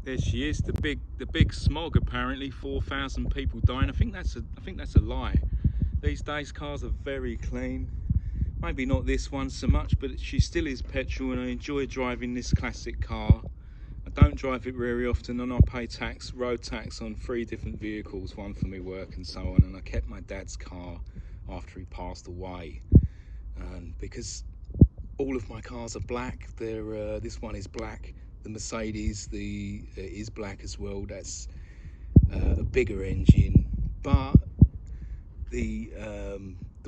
There she is, the big smog. Apparently 4,000 people dying. I think that's a lie. These days cars are very clean. Maybe not this one so much, but she still is petrol, and I enjoy driving this classic car. I don't drive it very often, and I pay tax, road tax, on 3 different vehicles, one for my work and so on. And I kept my dad's car after he passed away, because all of my cars are black. They're this one is black. The Mercedes is black as well. That's a bigger engine, but the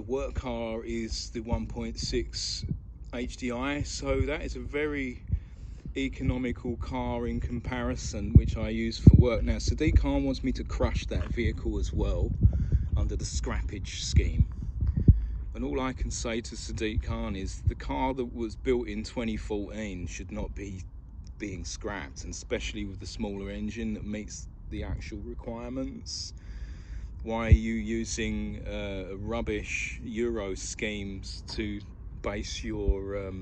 work car is the 1.6 HDI, so that is a very economical car in comparison, which I use for work. Now Sadiq Khan wants me to crush that vehicle as well under the scrappage scheme, and all I can say to Sadiq Khan is the car that was built in 2014 should not be being scrapped, and especially with the smaller engine that meets the actual requirements. Why are you using rubbish Euro schemes to base your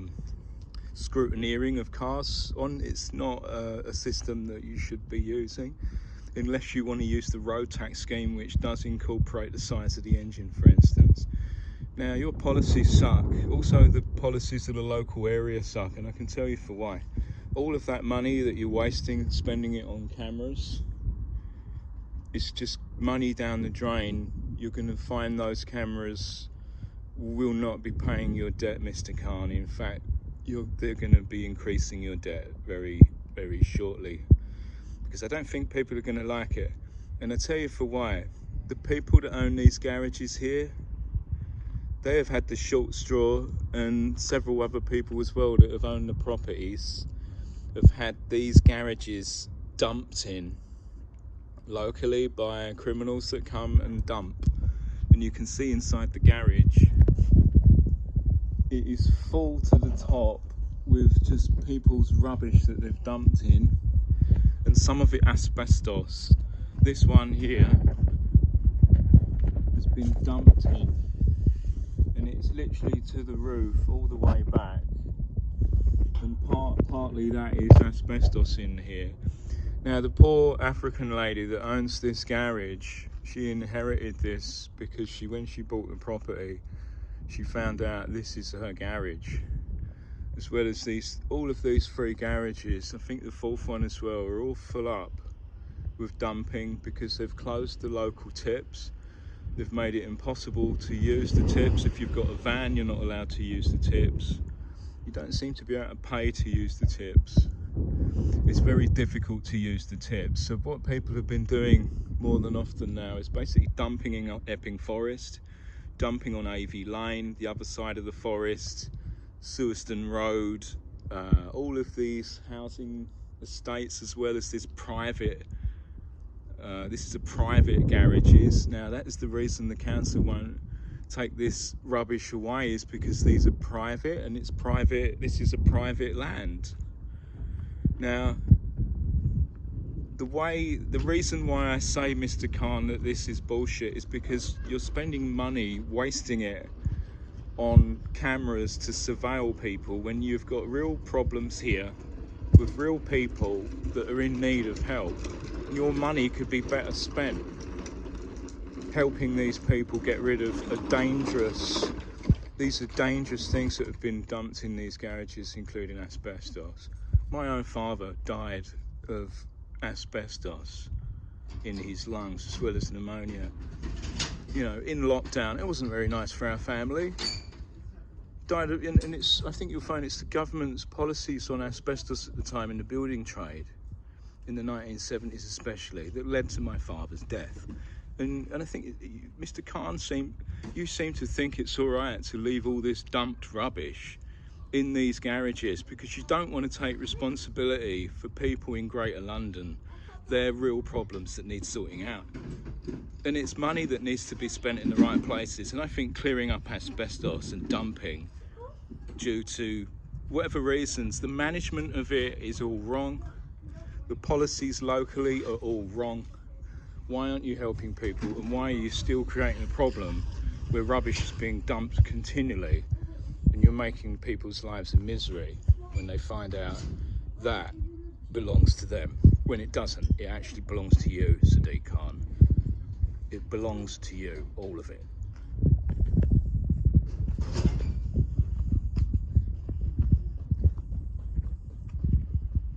scrutineering of cars on? It's not a system that you should be using, unless you want to use the road tax scheme, which does incorporate the size of the engine, for instance. Now, your policies suck. Also, the policies of the local area suck, and I can tell you for why. All of that money that you're wasting, spending it on cameras, it's just money down the drain. You're going to find those cameras will not be paying your debt, Mr. Khan. In fact, they're going to be increasing your debt very, very shortly, because I don't think people are going to like it. And I tell you for why. The people that own these garages here, they have had the short straw, and several other people as well that have owned the properties have had these garages dumped in locally by criminals that come and dump. And you can see inside the garage, it is full to the top with just people's rubbish that they've dumped in, and some of it asbestos. This one here has been dumped in, and it's literally to the roof all the way back, and partly that is asbestos in here. Now, the poor African lady that owns this garage, she inherited this because when she bought the property, she found out this is her garage, as well as all of these 3 garages. I think the 4th one as well are all full up with dumping, because they've closed the local tips. They've made it impossible to use the tips. If you've got a van, you're not allowed to use the tips. You don't seem to be able to pay to use the tips. It's very difficult to use the tips. So what people have been doing more than often now is basically dumping in Epping Forest, dumping on AV Lane, the other side of the forest, Suiston Road, all of these housing estates, as well as this private, this is a private garages. Now that is the reason the council won't take this rubbish away, is because these are private, and it's private, this is a private land. Now, the reason why I say, Mr. Khan, that this is bullshit is because you're spending money, wasting it on cameras to surveil people, when you've got real problems here with real people that are in need of help. Your money could be better spent helping these people get rid of these are dangerous things that have been dumped in these garages, including asbestos. My own father died of asbestos in his lungs, as well as pneumonia, you know, in lockdown. It wasn't very nice for our family. Died of, and I think you'll find it's the government's policies on asbestos at the time in the building trade, in the 1970s especially, that led to my father's death. And I think, Mr. Khan, you seem to think it's all right to leave all this dumped rubbish in these garages, because you don't want to take responsibility for people in Greater London, their real problems that need sorting out. And it's money that needs to be spent in the right places. And I think clearing up asbestos and dumping, due to whatever reasons, the management of it is all wrong. The policies locally are all wrong. Why aren't you helping people, and why are you still creating a problem where rubbish is being dumped continually, and you're making people's lives a misery when they find out that belongs to them? when it doesn't. It actually belongs to you, Sadiq Khan. It belongs to you, all of it.